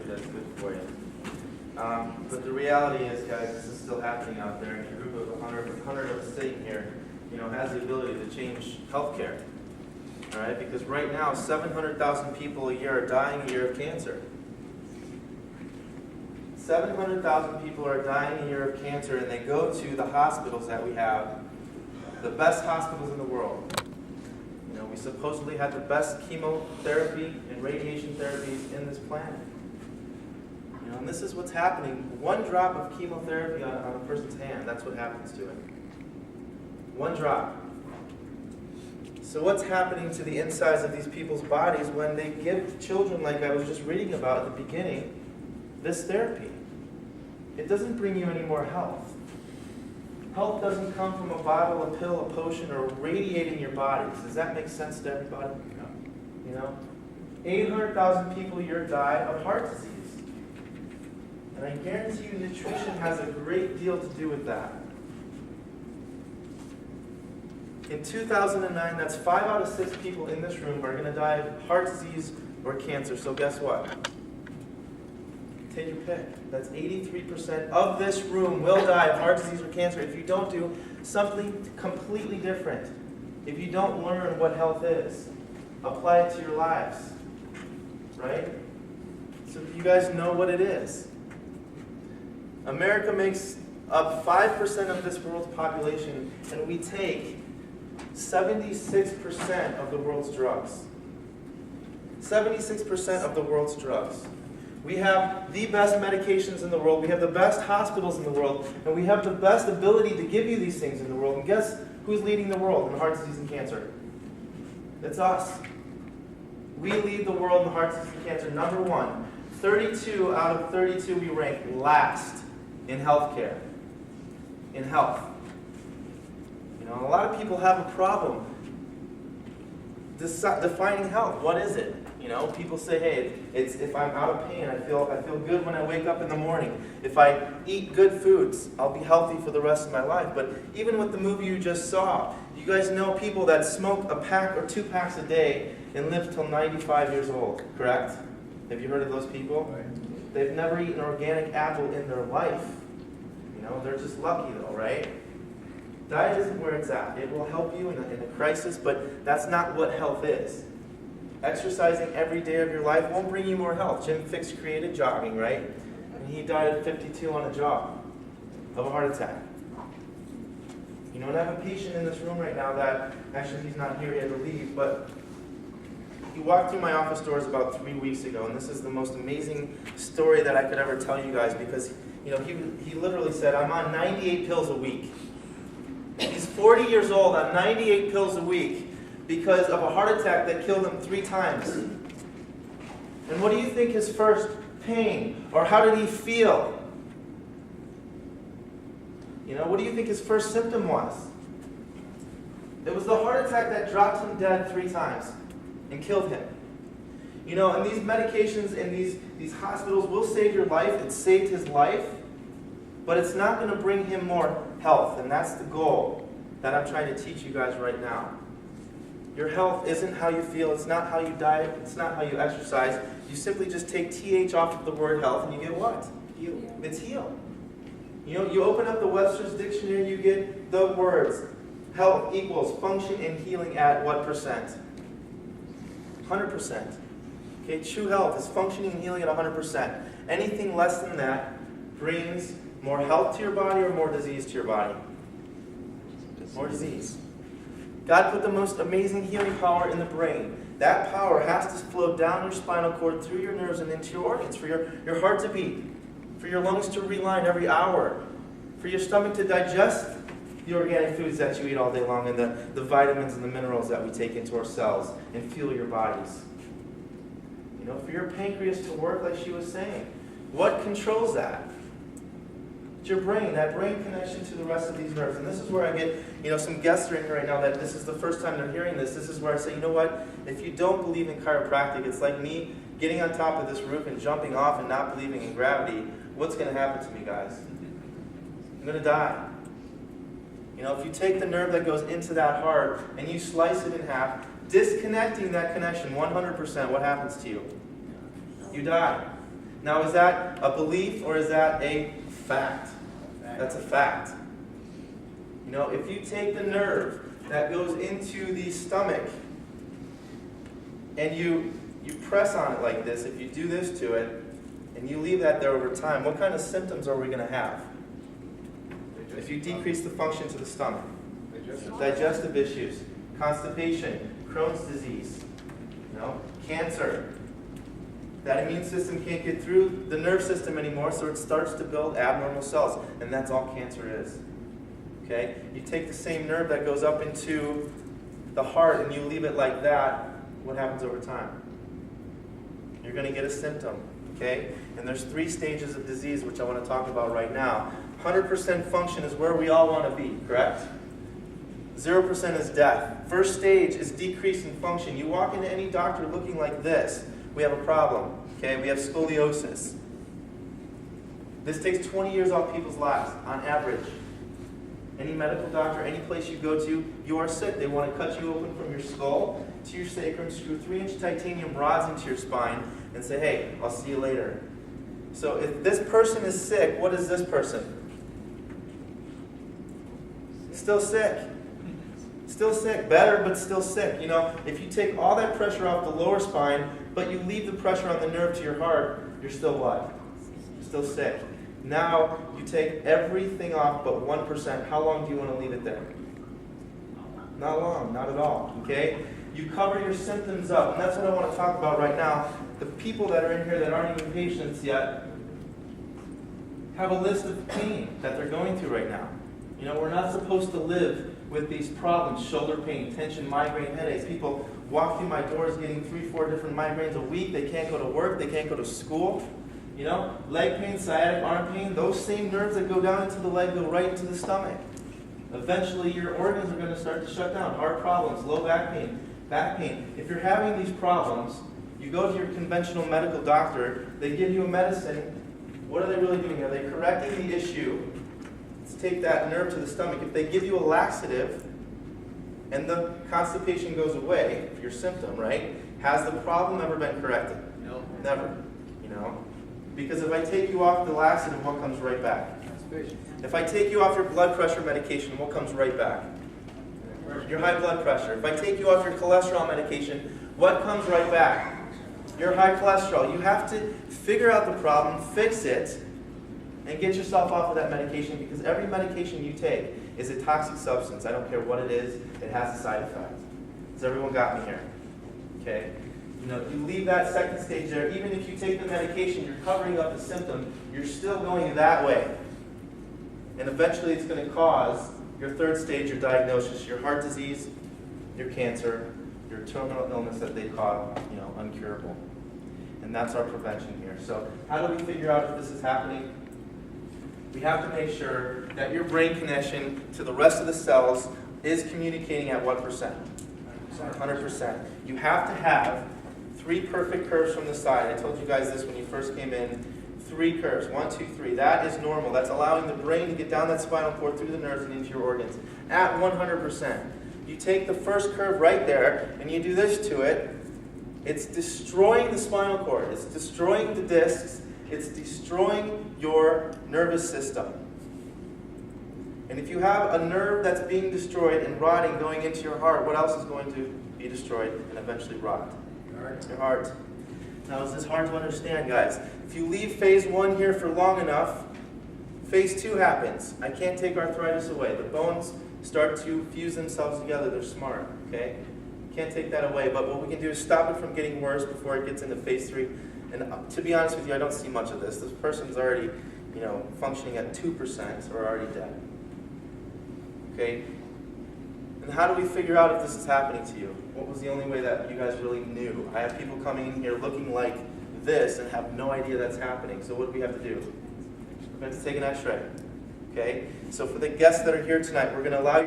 therapy that's good for you. But the reality is, guys, this is still happening out there, and a group of 100 of us sitting here, has the ability to change healthcare. All right, because right now, 700,000 people a year are dying a year of cancer. 700,000 people are dying a year of cancer, and they go to the hospitals that we have, the best hospitals in the world. We supposedly have the best chemotherapy and radiation therapies in this planet. And this is what's happening. One drop of chemotherapy on a person's hand, that's what happens to it. One drop. So what's happening to the insides of these people's bodies when they give children, like I was just reading about at the beginning, this therapy? It doesn't bring you any more health. Health doesn't come from a bottle, a pill, a potion, or radiating your bodies. Does that make sense to everybody? No. 800,000 people a year die of heart disease. And I guarantee you nutrition has a great deal to do with that. In 2009, that's 5 out of 6 people in this room are going to die of heart disease or cancer. So guess what? Take your pick. That's 83% of this room will die of heart disease or cancer if you don't do something completely different. If you don't learn what health is, apply it to your lives. Right? So you guys know what it is. America makes up 5% of this world's population, and we take 76% of the world's drugs. 76% of the world's drugs. We have the best medications in the world, we have the best hospitals in the world, and we have the best ability to give you these things in the world. And guess who's leading the world in heart disease and cancer? It's us. We lead the world in heart disease and cancer. Number 1. 32 out of 32 we rank last in healthcare. In health. A lot of people have a problem defining health. What is it? People say, hey, it's if I'm out of pain, I feel good when I wake up in the morning. If I eat good foods, I'll be healthy for the rest of my life. But even with the movie you just saw, you guys know people that smoke a pack or 2 packs a day and live till 95 years old, correct? Have you heard of those people? Right. They've never eaten an organic apple in their life. They're just lucky though, right? Diet isn't where it's at. It will help you in a crisis, but that's not what health is. Exercising every day of your life won't bring you more health. Jim Fixx created jogging, right? And he died at 52 on a jog of a heart attack. And I have a patient in this room right now that, actually he's not here, he had to leave, but he walked through my office doors about 3 weeks ago, and this is the most amazing story that I could ever tell you guys because, he literally said, I'm on 98 pills a week. He's 40 years old on 98 pills a week because of a heart attack that killed him 3 times. And what do you think his first pain, or how did he feel? What do you think his first symptom was? It was the heart attack that dropped him dead 3 times and killed him. And these medications in these hospitals will save your life. It saved his life. But it's not going to bring him more health. And that's the goal that I'm trying to teach you guys right now. Your health isn't how you feel. It's not how you diet. It's not how you exercise. You simply just take TH off of the word health and you get what? Heal. It's heal. You open up the Webster's Dictionary, you get the words. Health equals function and healing at what percent? 100%. Okay, true health is functioning and healing at 100%. Anything less than that brings more health to your body or more disease to your body? More disease. God put the most amazing healing power in the brain. That power has to flow down your spinal cord, through your nerves, and into your organs, for your heart to beat, for your lungs to reline every hour, for your stomach to digest the organic foods that you eat all day long, and the vitamins and the minerals that we take into our cells and fuel your bodies. For your pancreas to work like she was saying. What controls that? It's your brain, that brain connection to the rest of these nerves. And this is where I get, some guests are in here right now that this is the first time they're hearing this. This is where I say, what? If you don't believe in chiropractic, it's like me getting on top of this roof and jumping off and not believing in gravity. What's going to happen to me, guys? I'm going to die. If you take the nerve that goes into that heart and you slice it in half, disconnecting that connection 100%, what happens to you? You die. Now, is that a belief or is that a fact? That's a fact. You know, if you take the nerve that goes into the stomach and you press on it like this, if you do this to it, and you leave that there over time, what kind of symptoms are we going to have? If you decrease the function to the stomach, digestive issues, constipation, Crohn's disease, you know, cancer. That immune system can't get through the nerve system anymore, so it starts to build abnormal cells, and that's all cancer is. Okay? You take the same nerve that goes up into the heart and you leave it like that, what happens over time? You're going to get a symptom. Okay? And there's 3 stages of disease which I want to talk about right now. 100% function is where we all want to be, correct? 0% is death. First stage is decrease in function. You walk into any doctor looking like this, we have a problem. Okay? We have scoliosis. This takes 20 years off people's lives, on average. Any medical doctor, any place you go to, you are sick. They want to cut you open from your skull to your sacrum, screw 3-inch titanium rods into your spine, and say, hey, I'll see you later. So if this person is sick, what is this person? Still sick. Still sick. Better, but still sick. You know, if you take all that pressure off the lower spine, but you leave the pressure on the nerve to your heart, you're still what? You're still sick. Now, you take everything off but 1%. How long do you want to leave it there? Not long, not at all. Okay? You cover your symptoms up, and that's what I want to talk about right now. The people that are in here that aren't even patients yet have a list of pain that they're going through right now. You know, we're not supposed to live with these problems: shoulder pain, tension, migraine, headaches. People walk through my doors getting 3-4 different migraines a week. They can't go to work. They can't go to school. You know, leg pain, sciatic arm pain, those same nerves that go down into the leg go right into the stomach. Eventually, your organs are going to start to shut down. Heart problems, low back pain, back pain. If you're having these problems, you go to your conventional medical doctor, they give you a medicine. What are they really doing? Are they correcting the issue? Let's take that nerve to the stomach. If they give you a laxative and the constipation goes away, your symptom, right? Has the problem ever been corrected? No. Never. You know? Because if I take you off the laxative, what comes right back? If I take you off your blood pressure medication, what comes right back? Your high blood pressure. If I take you off your cholesterol medication, what comes right back? Your high cholesterol. You have to figure out the problem, fix it, and get yourself off of that medication, because every medication you take is a toxic substance. I don't care what it is, it has a side effect. Has everyone got me here? Okay? You know, you leave that second stage there. Even if you take the medication, you're covering up the symptom, you're still going that way. And eventually it's going to cause your third stage, your diagnosis, your heart disease, your cancer, your terminal illness that they call, you know, uncurable. And that's our prevention here. So how do we figure out if this is happening? We have to make sure that your brain connection to the rest of the cells is communicating at what percent? 100%. You have to have 3 perfect curves from the side. I told you guys this when you first came in. 3 curves. 1, 2, 3. That is normal. That's allowing the brain to get down that spinal cord through the nerves and into your organs at 100%. You take the first curve right there and you do this to it. It's destroying the spinal cord. It's destroying the discs. It's destroying your nervous system. And if you have a nerve that's being destroyed and rotting going into your heart, what else is going to be destroyed and eventually rot? Your heart. Now, is this hard to understand, guys? If you leave phase 1 here for long enough, phase 2 happens. I can't take arthritis away. The bones start to fuse themselves together. They're smart, okay? Can't take that away, but what we can do is stop it from getting worse before it gets into phase 3. And to be honest with you, I don't see much of this. This person's already, you know, functioning at 2% or already dead. Okay? And how do we figure out if this is happening to you? What was the only way that you guys really knew? I have people coming in here looking like this and have no idea that's happening. So what do we have to do? We have to take an x-ray. Okay? So for the guests that are here tonight, we're going to allow you